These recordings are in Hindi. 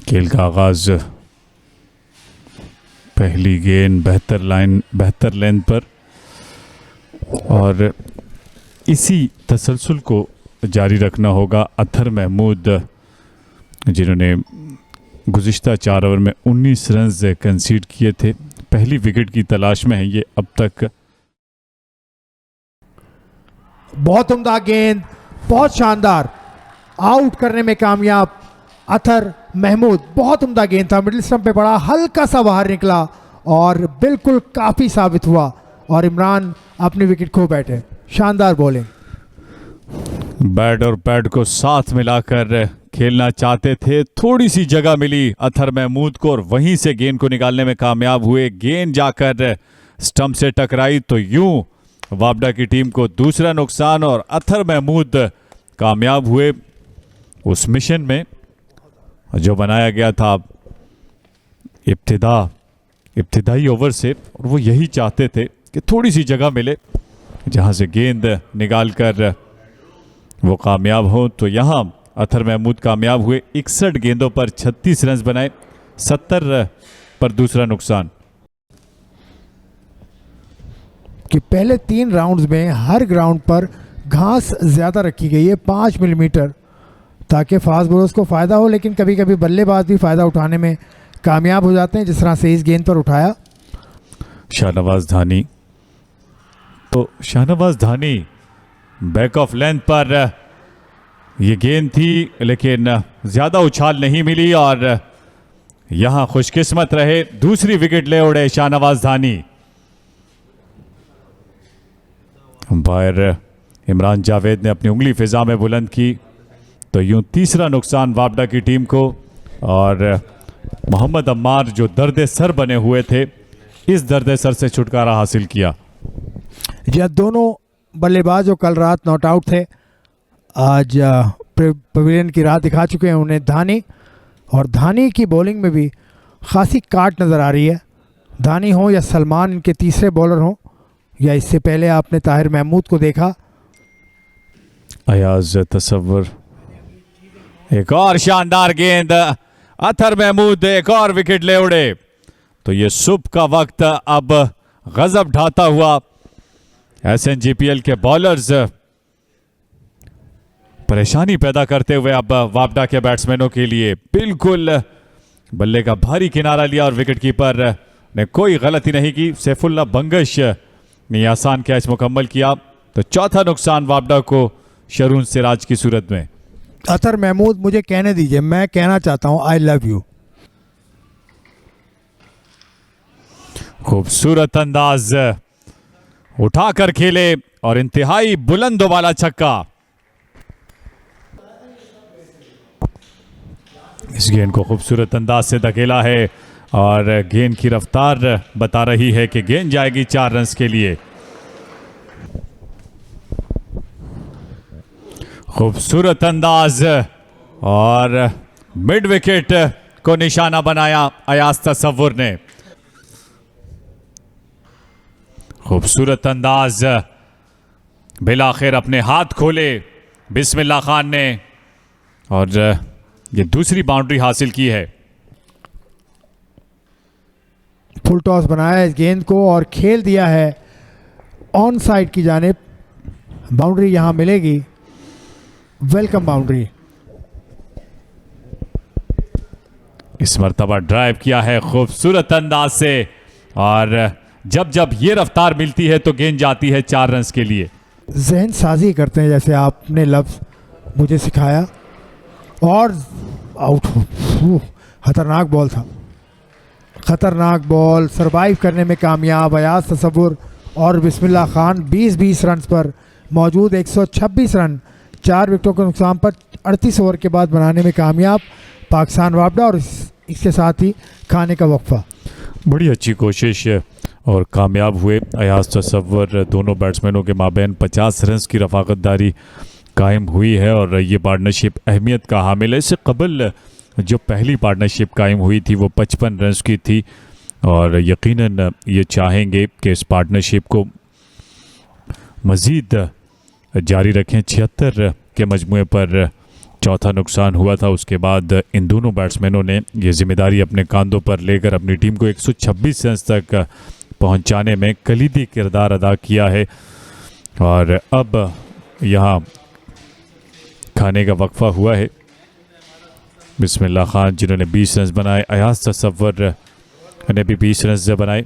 खेल का आगाज पहली गेंद बेहतर लेंथ पर, और इसी तसलसल को जारी रखना होगा। अतहर महमूद जिन्होंने गुज़िश्ता 4 ओवर में 19 रन कंसीड किए थे, पहली विकेट की तलाश में है ये अब तक। बहुत उम्दा गेंद, बहुत शानदार, आउट करने में कामयाब अतहर महमूद। बहुत उम्दा गेंद था, मिडिल स्टंप पे पड़ा, हल्का सा बाहर निकला और बिल्कुल काफ़ी साबित हुआ और इमरान अपनी विकेट खो बैठे। शानदार बॉलिंग। बैट और पैड को साथ मिलाकर खेलना चाहते थे, थोड़ी सी जगह मिली अतहर महमूद को और वहीं से गेंद को निकालने में कामयाब हुए। गेंद जाकर स्टंप से टकराई तो यूं वापडा की टीम को दूसरा नुकसान और अतहर महमूद कामयाब हुए उस मिशन में जो बनाया गया था इब्तिदाई ओवर से, और वो यही चाहते थे कि थोड़ी सी जगह मिले जहां से गेंद निकालकर वो कामयाब हो। तो यहां अतहर महमूद कामयाब हुए, 61 गेंदों पर 36 रन बनाए, 70 पर दूसरा नुकसान। कि पहले 3 राउंड्स में हर ग्राउंड पर घास ज़्यादा रखी गई है 5 मिलीमीटर, ताकि फास्ट बॉलर्स को फ़ायदा हो, लेकिन कभी कभी बल्लेबाज भी फ़ायदा उठाने में कामयाब हो जाते हैं, जिस तरह से इस गेंद पर उठाया शाहनवाज धानी। तो शाहनवाज धानी बैक ऑफ लेंथ पर ये गेंद थी, लेकिन ज़्यादा उछाल नहीं मिली और यहां खुशकिस्मत रहे, दूसरी विकेट ले उड़े शाहनवाज धानी। अंपायर इमरान जावेद ने अपनी उंगली फिजा में बुलंद की, तो यूं तीसरा नुकसान वापडा की टीम को, और मोहम्मद अम्मार जो दर्द सर बने हुए थे, इस दर्द सर से छुटकारा हासिल किया। यह दोनों बल्लेबाज जो कल रात नॉट आउट थे, आज पवेलियन की राह दिखा चुके हैं उन्हें धानी, और धानी की बॉलिंग में भी खासी काट नज़र आ रही है। धानी हो या सलमान इनके तीसरे बॉलर हों, या इससे पहले आपने ताहिर महमूद को देखा। अयाज तसव्वुर, एक और शानदार गेंद, अतहर महमूद एक और विकेट ले उड़े। तो ये सुबह का वक्त अब गजब ढाता हुआ, SNGPL के बॉलर्स परेशानी पैदा करते हुए अब वापडा के बैट्समैनों के लिए बिल्कुल बल्ले का भारी किनारा लिया और विकेट कीपर ने कोई गलती नहीं की। सैफुल्लाह बंगश ने आसान कैच मुकम्मल किया, तो चौथा नुकसान वापडा को शरून सिराज की सूरत में। अतहर महमूद, मुझे कहने दीजिए, मैं कहना चाहता हूं आई लव यू। खूबसूरत अंदाज उठाकर खेले और इंतहाई बुलंद वाला छक्का। इस गेंद को खूबसूरत अंदाज से धकेला है और गेंद की रफ्तार बता रही है कि गेंद जाएगी 4 रन के लिए। खूबसूरत अंदाज और मिड विकेट को निशाना बनाया अयाज तसव्वुर ने। खूबसूरत अंदाज, बिलाखिर अपने हाथ खोले बिस्मिल्लाह खान ने और ये दूसरी बाउंड्री हासिल की है। फुल टॉस बनाया इस गेंद को और खेल दिया है ऑन साइड की जानिब। बाउंड्री यहां मिलेगी, वेलकम बाउंड्री। इस मर्तबा ड्राइव किया है खूबसूरत अंदाज से, और जब जब ये रफ्तार मिलती है तो गेंद जाती है 4 रन के लिए। जहन साजी करते हैं जैसे आपने लफ्ज़ मुझे सिखाया, और आउट। खतरनाक बॉल था, खतरनाक बॉल। सरवाइव करने में कामयाब अयाज तसव्वुर और बिस्मिल्लाह खान 20-20 रन पर मौजूद 126 रन 4 विकेटों के नुकसान पर 38 ओवर के बाद बनाने में कामयाब पाकिस्तान वापडा, और इसके साथ ही खाने का वक्फा। बड़ी अच्छी कोशिश और कामयाब हुए अयाज तसव्वुर। दोनों बैट्समैनों के माबैन 50 रन की रफाकतदारी कायम हुई है और ये पार्टनरशिप अहमियत का हामिल है। इससे कबल जो पहली पार्टनरशिप कायम हुई थी वो 55 रन की थी, और यकीनन ये चाहेंगे कि इस पार्टनरशिप को मज़ीद जारी रखें। 76 के मजमुए पर चौथा नुकसान हुआ था। उसके बाद इन दोनों बैट्समैनों ने ये जिम्मेदारी अपने कंधों पर लेकर अपनी टीम को 126 रन तक पहुंचाने में कलीदी किरदार अदा किया है। और अब यहाँ खाने का वक्फा हुआ है। बिस्मिल्लाह खान जिन्होंने 20 रन बनाए, अयाज तसव्वुर ने भी 20 रन बनाए।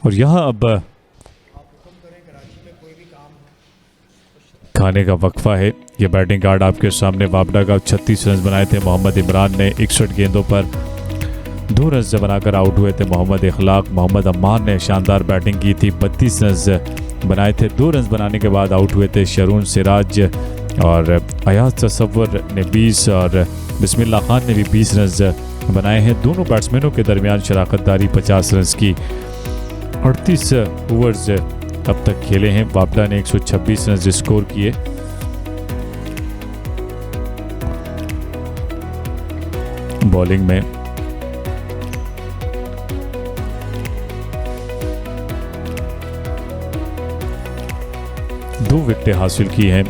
और यहाँ अब खाने का वक्फा है। ये बैटिंग कार्ड आपके सामने। वापडा का 36 रन बनाए थे। मोहम्मद इमरान ने 61 गेंदों पर 2 रन बनाकर आउट हुए थे। मोहम्मद इखलाक, मोहम्मद अम्मान ने शानदार बैटिंग की थी, 32 रन बनाए थे। 2 रन बनाने के बाद आउट हुए थे शरून सिराज और अयाज तसव्वुर ने 20 और बिस्मिल्लाह खान ने भी 20 रन बनाए हैं। दोनों बैट्समैनों के दरमियान शराकतदारी 50 रन की 38 ओवर्स अब तक खेले हैं। वापडा ने 126 रन स्कोर किए। बॉलिंग में दो विकेटें हासिल की हैं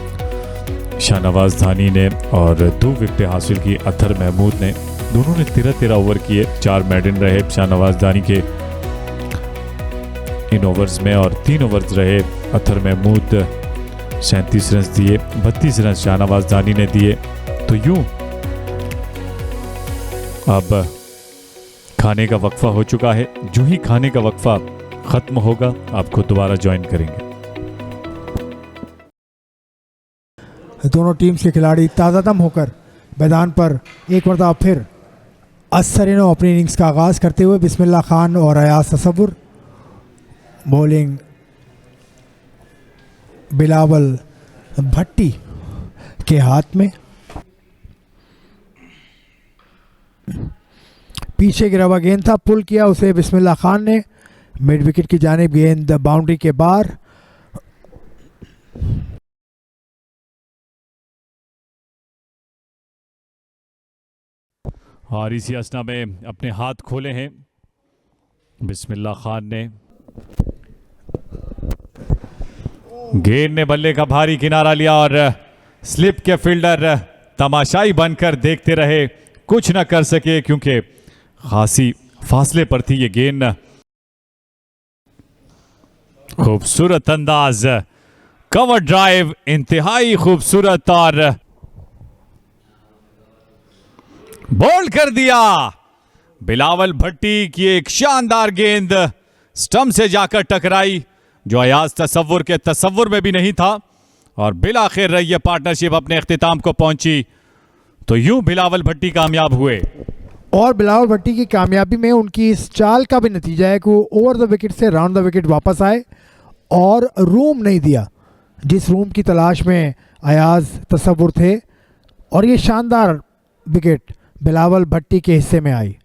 शाहनवाज धानी ने और 2 विकेटें हासिल की अतहर महमूद ने। दोनों ने 13-13 ओवर किए। 4 मेडन रहे शाहनवाज धानी के इन ओवर्स में और 3 ओवर्स रहे अतहर महमूद। 37 रन दिए, 32 रन शाहनवाज धानी ने दिए। तो यूं अब खाने का वक्फा हो चुका है। जो ही खाने का वक्फा खत्म होगा आपको दोबारा ज्वाइन करेंगे। दोनों टीम्स के खिलाड़ी ताज़ादम होकर मैदान पर एक मरतबा फिर असरिनो अपनी इनिंग्स का आगाज़ करते हुए बिस्मिल्लाह खान और अयाज तसव्वुर। बॉलिंग बिलावल भट्टी के हाथ में। पीछे गिरा हुआ गेंद था, पुल किया उसे बिस्मिल्लाह खान ने। मिड विकेट की जानिब गेंद बाउंड्री के बाहर। और इसी असना में अपने हाथ खोले हैं बिस्मिल्लाह खान ने। गेंद ने बल्ले का भारी किनारा लिया और स्लिप के फील्डर तमाशाई बनकर देखते रहे, कुछ न कर सके क्योंकि खासी फासले पर थी ये गेंद। खूबसूरत अंदाज, कवर ड्राइव इंतहाई खूबसूरत और बोल्ड कर दिया। बिलावल भट्टी की एक शानदार गेंद स्टंप से जाकर टकराई जो अयाज तसव्वुर के तसव्वुर में भी नहीं था और बिलाखिर यह पार्टनरशिप अपने इख्तिताम को पहुंची। तो यूं बिलावल भट्टी कामयाब हुए। और बिलावल भट्टी की कामयाबी में उनकी इस चाल का भी नतीजा है कि वो ओवर द विकेट से राउंड द विकेट वापस आए और रूम नहीं दिया जिस रूम की तलाश में अयाज तसव्वुर थे। और ये शानदार विकेट बिलावल भट्टी के हिस्से में आई।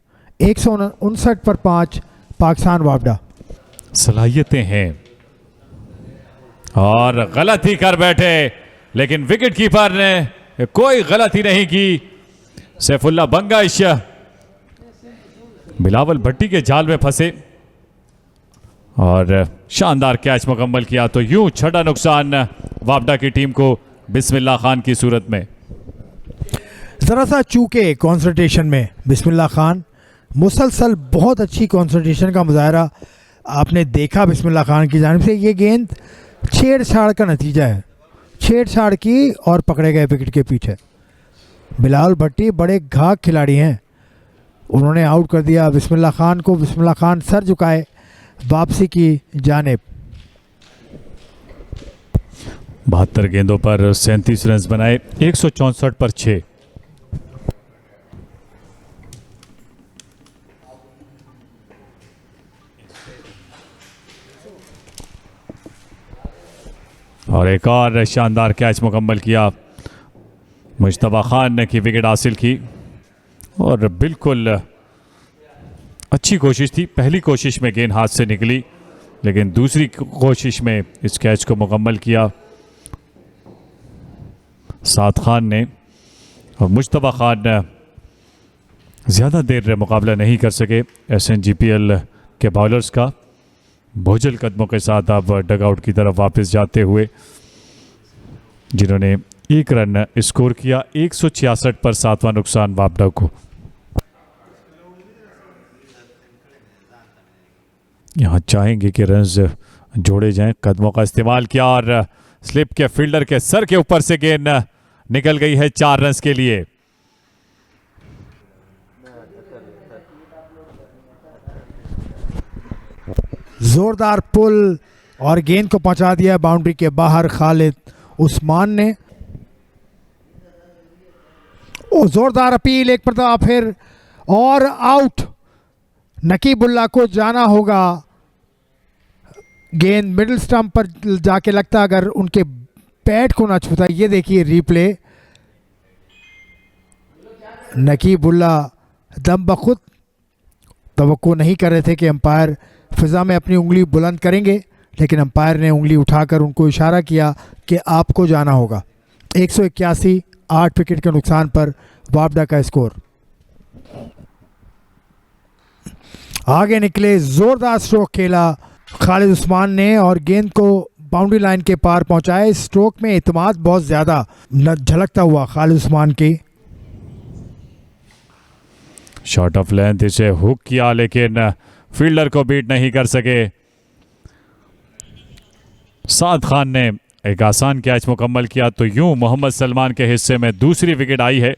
159 पर 5 पाकिस्तान वापडा। सलाहियतें हैं और गलती कर बैठे, लेकिन विकेट कीपर ने कोई गलती नहीं की। सैफुल्लाह बंगाइश बिलावल भट्टी के जाल में फंसे और शानदार कैच मुकम्मल किया। तो यूं छठा नुकसान वापडा की टीम को बिस्मिल्लाह खान की सूरत में। ज़रा सा चूके कॉन्संट्रेशन में बिस्मिल्लाह खान। मुसलसल बहुत अच्छी कॉन्संट्रेशन का मुजाहरा आपने देखा बिस्मिल्लाह खान की जानिब से। ये गेंद छेड़छाड़ का नतीजा है, छेड़छाड़ की और पकड़े गए विकेट के पीछे। बिलावल भट्टी बड़े घाक खिलाड़ी हैं, उन्होंने आउट कर दिया बिस्मिल्लाह खान को। बिस्मिल्लाह खान सर झुकाए वापसी की जानिब। 72 गेंदों पर 37 रन बनाए, 164 पर 6। और एक और शानदार कैच मुकम्मल किया। मुश्तबा खान ने की विकेट हासिल की और बिल्कुल अच्छी कोशिश थी। पहली कोशिश में गेंद हाथ से निकली, लेकिन दूसरी कोशिश में इस कैच को मुकम्मल किया साद खान ने। और मुश्तबा खान ज़्यादा देर मुकाबला नहीं कर सके SNGPL के बॉलर्स का। बोझल कदमों के साथ अब डगआउट की तरफ वापस जाते हुए, जिन्होंने एक रन स्कोर किया 166 पर 7वां नुकसान वापडा को। यहां चाहेंगे कि रन्स जोड़े जाएं। कदमों का इस्तेमाल किया और स्लिप के फील्डर के सर के ऊपर से गेंद निकल गई है 4 रन्स के लिए। जोरदार पुल और गेंद को पहुंचा दिया बाउंड्री के बाहर खालिद उस्मान ने। ओ जोरदार अपील, एक मरतबा फिर और आउट। नकीबुल्ला को जाना होगा। गेंद मिडिल स्टंप पर जाके लगता अगर उनके पैड को ना छूता। ये देखिए रिप्ले, नकीबुल्ला दम बखुद तवक्को नहीं कर रहे थे कि अंपायर फिजा में अपनी उंगली बुलंद करेंगे, लेकिन अंपायर ने उंगली उठाकर उनको इशारा किया कि आपको जाना होगा। 181, 8 विकेट के नुकसान पर वापडा का स्कोर। आगे निकले, जोरदार स्ट्रोक खेला खालिद उस्मान ने और गेंद को बाउंड्री लाइन के पार पहुंचाया। इस स्ट्रोक में इत्मीनान बहुत ज़्यादा झलकता हुआ खालिद उस्मान की। शॉट ऑफ लेंथ इसे हुक किया लेकिन फील्डर को बीट नहीं कर सके। साद खान ने एक आसान कैच मुकम्मल किया तो यूं मोहम्मद सलमान के हिस्से में दूसरी विकेट आई है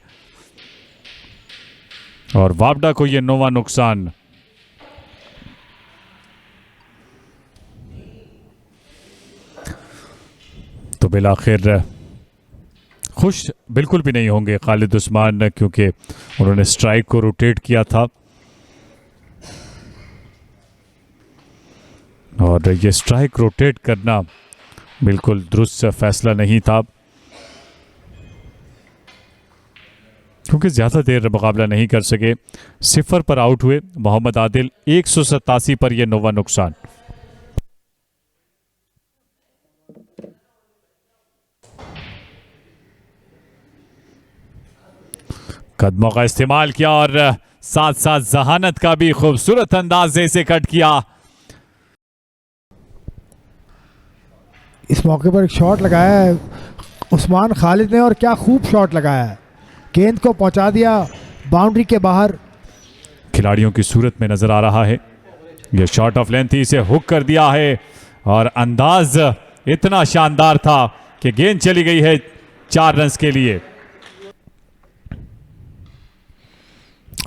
और वापडा को यह 9वां नुकसान। तो बिलाखिर खुश बिल्कुल भी नहीं होंगे खालिद उस्मान, क्योंकि उन्होंने स्ट्राइक को रोटेट किया था और ये स्ट्राइक रोटेट करना बिल्कुल दुरुस्त फैसला नहीं था, क्योंकि ज़्यादा देर मुकाबला नहीं कर सके। 0 पर आउट हुए मोहम्मद आदिल। 187 पर यह 9वां नुकसान। कदमों का इस्तेमाल किया और साथ साथ जहानत का भी खूबसूरत अंदाज से कट किया। इस मौके पर एक शॉट लगाया है उस्मान खालिद ने और क्या खूब शॉट लगाया है। गेंद को पहुंचा दिया बाउंड्री के बाहर। खिलाड़ियों की सूरत में नजर आ रहा है। यह शॉट ऑफ लेंथ इसे हुक कर दिया है और अंदाज इतना शानदार था कि गेंद चली गई है 4 रन्स के लिए।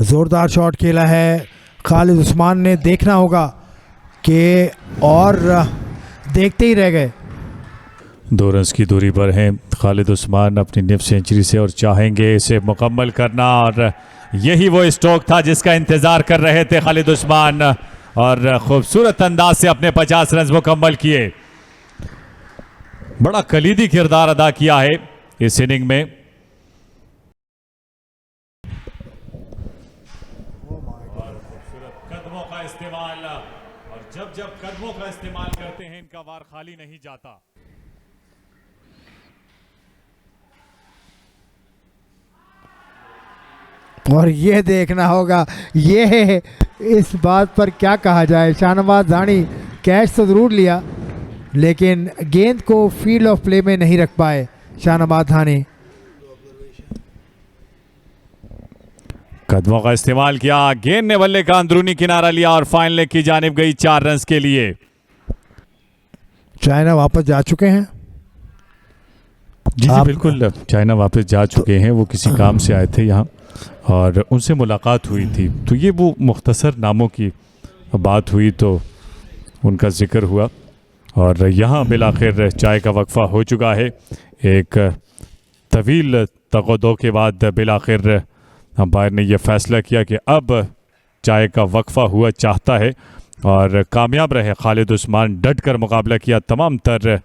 जोरदार शॉट खेला है खालिद उस्मान ने। देखना होगा कि और देखते ही रह गए। 2 रन्स की दूरी पर हैं खालिद उस्मान अपनी निफ सेंचुरी से और चाहेंगे इसे मुकम्मल करना, और यही वो स्ट्रोक था जिसका इंतजार कर रहे थे खालिद उस्मान और खूबसूरत अंदाज से अपने 50 रन मुकम्मल किए। बड़ा कलीदी किरदार अदा किया है इस इनिंग में। कदमों का इस्तेमाल, और जब जब कदमों का इस्तेमाल करते हैं इनका वार खाली नहीं जाता। और ये देखना होगा, ये इस बात पर क्या कहा जाए। शाहनवाज धानी कैच तो ज़रूर लिया लेकिन गेंद को फील्ड ऑफ प्ले में नहीं रख पाए शाहनवाज धानी। कदमों का इस्तेमाल किया, गेंद ने बल्ले का अंदरूनी किनारा लिया और फाइनल लेग की जानिब गई 4 रन के लिए। चाइना वापस जा चुके हैं। जी बिल्कुल, चाइना वापस जा चुके हैं। वो किसी काम से आए थे यहाँ और उनसे मुलाकात हुई थी, तो ये वो मुख्तसर नामों की बात हुई तो उनका जिक्र हुआ और यहाँ बिलाखिर चाय का वक्फा हो चुका है। एक तवील तगदो के बाद बिलाखिर अंपायर ने यह फैसला किया कि अब चाय का वक्फा हुआ चाहता है और कामयाब रहे खालिद उस्मान। डट कर मुकाबला किया तमाम तर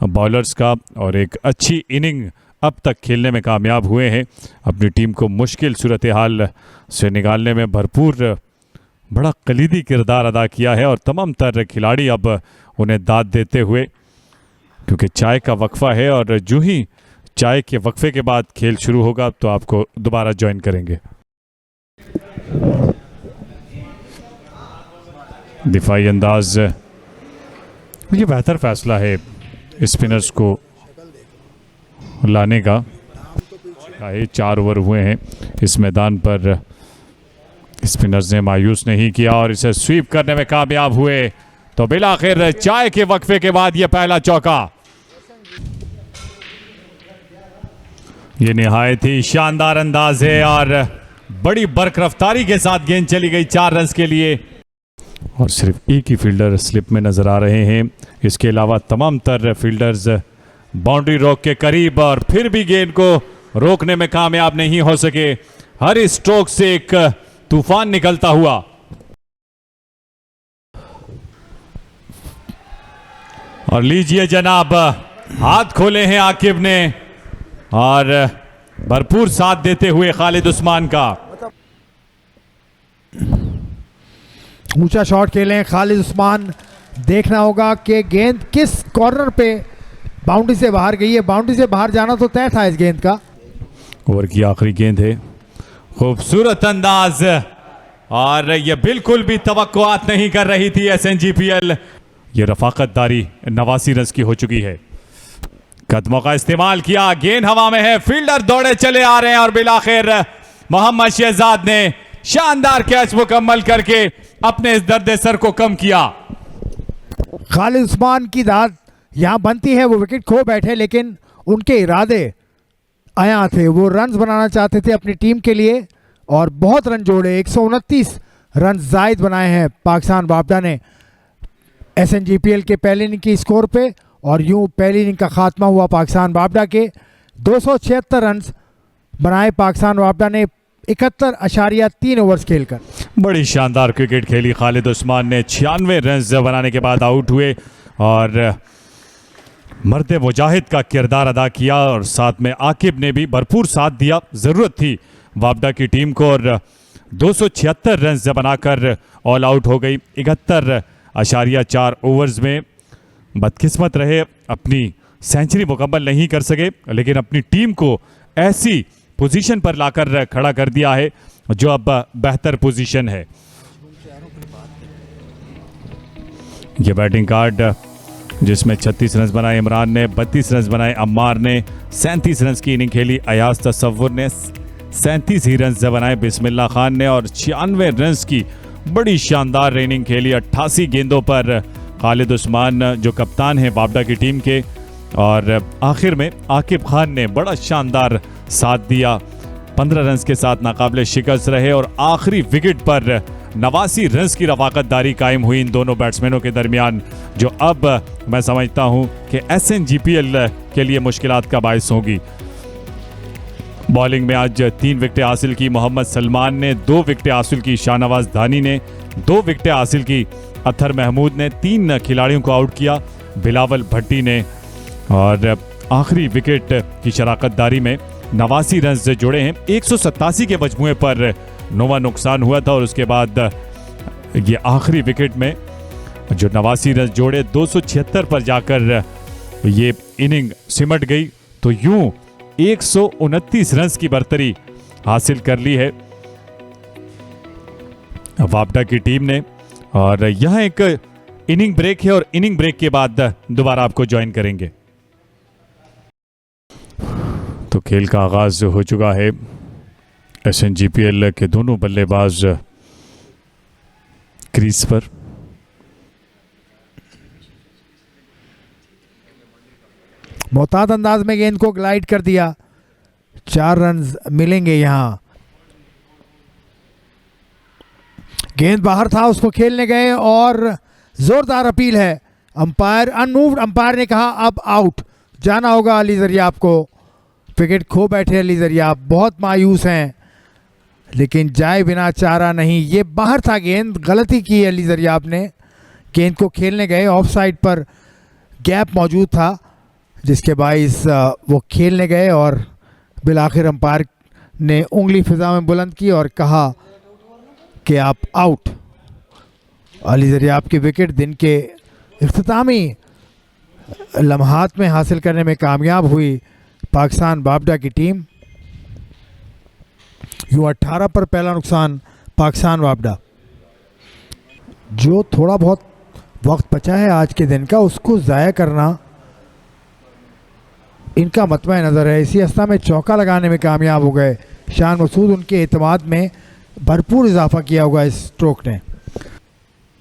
बॉलर्स का और एक अच्छी इनिंग अब तक खेलने में कामयाब हुए हैं। अपनी टीम को मुश्किल सूरत हाल से निकालने में भरपूर बड़ा कलीदी किरदार अदा किया है और तमाम तर खिलाड़ी अब उन्हें दाद देते हुए, क्योंकि चाय का वक्फा है और जो ही चाय के वक्फे के बाद खेल शुरू होगा तो आपको दोबारा ज्वाइन करेंगे। दिफाई अंदाज, ये बेहतर फैसला है स्पिनर्स को लाने का। 4 ओवर हुए हैं इस मैदान पर। स्पिनर्स ने मायूस नहीं किया और इसे स्वीप करने में कामयाब हुए। तो बिलाखिर चाय के वक्फे के बाद यह पहला चौका। ये निहायत ही शानदार अंदाज है और बड़ी बरकरफ्तारी के साथ गेंद चली गई 4 रन के लिए। और सिर्फ एक ही फील्डर स्लिप में नजर आ रहे हैं। इसके अलावा तमाम तर फील्डर्स बाउंड्री रोक के करीब, और फिर भी गेंद को रोकने में कामयाब नहीं हो सके। हर स्ट्रोक से एक तूफान निकलता हुआ। और लीजिए जनाब, हाथ खोले हैं आकिब ने और भरपूर साथ देते हुए खालिद उस्मान का। ऊंचा शॉट खेले हैं खालिद उस्मान। देखना होगा कि गेंद किस कॉर्नर पे बाउंड्री से बाहर गई है। बाउंड्री से बाहर जाना तो तय था इस गेंद का। ओवर की आखिरी गेंद है। खूबसूरत अंदाज, और यह बिल्कुल भी तवक्कुआत नहीं कर रही थी SNGPL। यह रफाकतदारी 89 रन की हो चुकी है। कदमों का इस्तेमाल किया, गेंद हवा में है, फील्डर दौड़े चले आ रहे हैं और बिलाखिर मोहम्मद शहजाद ने शानदार कैच मुकम्मल करके अपने इस दर्द सर को कम किया। खालिद उस्मान की दाद यहां बनती है। वो विकेट खो बैठे, लेकिन उनके इरादे आया थे। वो रन्स बनाना चाहते थे अपनी टीम के लिए और बहुत रन जोड़े। 129 रन जायद बनाए हैं पाकिस्तान बापडा ने SNGPL के पहले इनिंग की स्कोर पे, और यूं पहली इनिंग का खात्मा हुआ पाकिस्तान बापडा के। 276 रन बनाए पाकिस्तान बापडा ने 71.3 ओवर्स खेलकर। बड़ी शानदार क्रिकेट खेली खालिद उस्मान ने। 96 रन बनाने के बाद आउट हुए और मर्द मुजाहिद का किरदार अदा किया, और साथ में आकिब ने भी भरपूर साथ दिया। ज़रूरत थी बापडा की टीम को, और 276 रन बनाकर ऑल आउट हो गई 71.4 ओवर्स में। बदकिस्मत रहे, अपनी सेंचुरी मुकम्मल नहीं कर सके, लेकिन अपनी टीम को ऐसी पोजीशन पर लाकर खड़ा कर दिया है जो अब बेहतर पोजीशन है। ये बैटिंग कार्ड जिसमें 36 रन बनाए इमरान ने, 32 रन बनाए अम्मार ने, 37 रन की इनिंग खेली अयाज तसव्वुर ने, 37 ही रन बनाए बिस्मिल्लाह खान ने, और 96 रन की बड़ी शानदार इनिंग खेली 88 गेंदों पर खालिद उस्मान जो कप्तान हैं बापडा की टीम के। और आखिर में आकिब खान ने बड़ा शानदार साथ दिया, 15 रन के साथ नाकाबिले शिकस्त रहे, और आखिरी विकेट पर 89 रन की रफाकतदारी कायम हुई इन दोनों बैट्समैनों के दरमियान, जो अब मैं समझता हूं कि SNGPL के लिए मुश्किलात का बायस होगी। बॉलिंग में आज 3 विकेटें हासिल की मोहम्मद सलमान ने, 2 विकेटें हासिल की शाहनवाज धानी ने, 2 विकेटें हासिल की अतर महमूद ने, 3 खिलाड़ियों को आउट किया बिलावल भट्टी ने, और आखिरी विकेट की शराकतदारी में 89 रन जोड़े हैं। 187 के मजमूए पर 9वां नुकसान हुआ था, और उसके बाद ये आखिरी विकेट में जो 89 रन जोड़े 276 पर जाकर ये इनिंग सिमट गई। तो यूं 129 रन की बर्तरी हासिल कर ली है बापडा की टीम ने। और यह एक इनिंग ब्रेक है, और इनिंग ब्रेक के बाद दोबारा आपको ज्वाइन करेंगे। तो खेल का आगाज हो चुका है। SNGPL के दोनों बल्लेबाज क्रीज पर। मोहतात अंदाज में गेंद को ग्लाइड कर दिया। 4 रन मिलेंगे यहां। गेंद बाहर था, उसको खेलने गए और जोरदार अपील है। अंपायर अनमूव्ड अंपायर ने कहा अब आउट, जाना होगा अली जरियाब को। विकेट खो बैठे अली जरियाब, बहुत मायूस हैं, लेकिन जाए बिना चारा नहीं। ये बाहर था गेंद, गलती की अली जरियाब ने। गेंद को खेलने गए, ऑफ साइड पर गैप मौजूद था, जिसके बाइस वो खेलने गए, और बिलाखिर अंपायर ने उंगली फिजा में बुलंद की और कहा कि आप आउट। अली जरियाब की विकेट दिन के इख्तितामी लम्हात में हासिल करने में कामयाब हुई पाकिस्तान बापडा की टीम। यूँ 18 पर पहला नुकसान पाकिस्तान बापडा। जो थोड़ा बहुत वक्त बचा है आज के दिन का, उसको ज़ाया करना इनका मतवा नज़र है। इसी अवस्था में चौका लगाने में कामयाब हो गए शान मसूद। उनके एतमाद में भरपूर इजाफा किया होगा इस स्ट्रोक ने।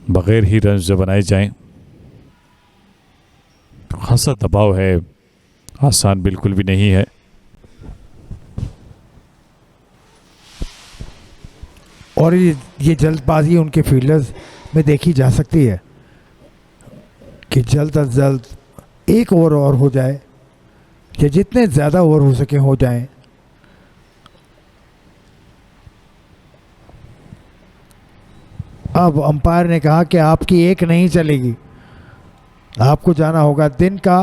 बगैर ही रन जो बनाए जाएं, खासा दबाव है, आसान बिल्कुल भी नहीं है। और ये जल्दबाजी उनके फील्डर्स में देखी जा सकती है कि जल्द अज जल्द एक ओवर और हो जाए या जितने ज़्यादा ओवर हो सके हो जाएं। अब अंपायर ने कहा कि आपकी एक नहीं चलेगी, आपको जाना होगा। दिन का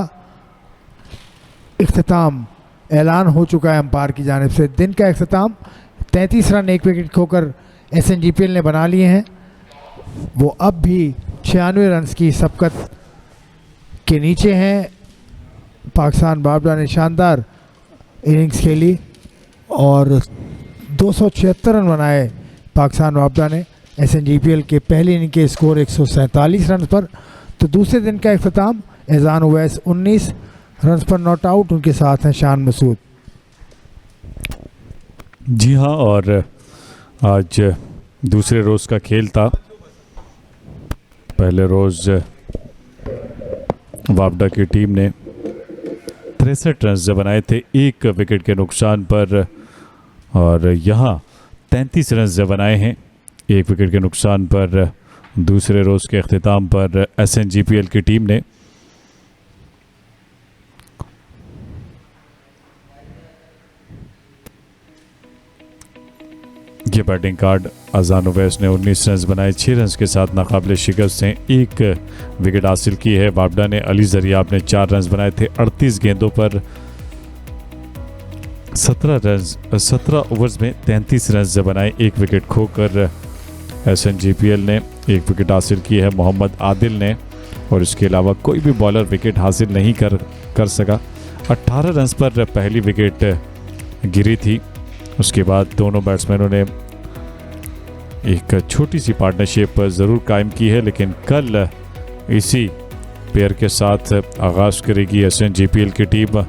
इख्तिताम ऐलान हो चुका है अंपायर की जानिब से। दिन का इख्तिताम 33 रन 1 विकेट खोकर SNGPL ने बना लिए हैं। वो अब भी 96 रन की सबकत के नीचे हैं। पाकिस्तान बाबरा ने शानदार इनिंग्स खेली और 276 रन बनाए पाकिस्तान बाबरा ने SNGPL के पहली इनिंग के स्कोर 147 रन पर। तो दूसरे दिन का इख्तिताम एजान उवैस 19 रन पर नॉट आउट, उनके साथ हैं शान मसूद। जी हाँ, और आज दूसरे रोज़ का खेल था। पहले रोज़ वापडा की टीम ने 63 रन बनाए थे 1 विकेट के नुकसान पर, और यहाँ 33 रन बनाए हैं 1 विकेट के नुकसान पर दूसरे रोज़ के अख्तिताम पर SNGPL की टीम ने। ये बैटिंग कार्ड अजान उवैस ने 19 रन बनाए, 6 रन के साथ नाकाबिले शिकस्त हैं, 1 विकेट हासिल की है। वापडा ने अली जरियाब ने 4 रन बनाए थे 38 गेंदों पर 17 ओवर्स में 33 रन बनाए 1 विकेट खोकर। SNGPL ने 1 विकेट हासिल की है मोहम्मद आदिल ने, और इसके अलावा कोई भी बॉलर विकेट हासिल नहीं कर सका। 18 रन पर पहली विकेट गिरी थी। उसके बाद दोनों बैट्समैनों ने एक छोटी सी पार्टनरशिप ज़रूर कायम की है, लेकिन कल इसी पेयर के साथ आगाज़ करेगी SNGPL की टीम।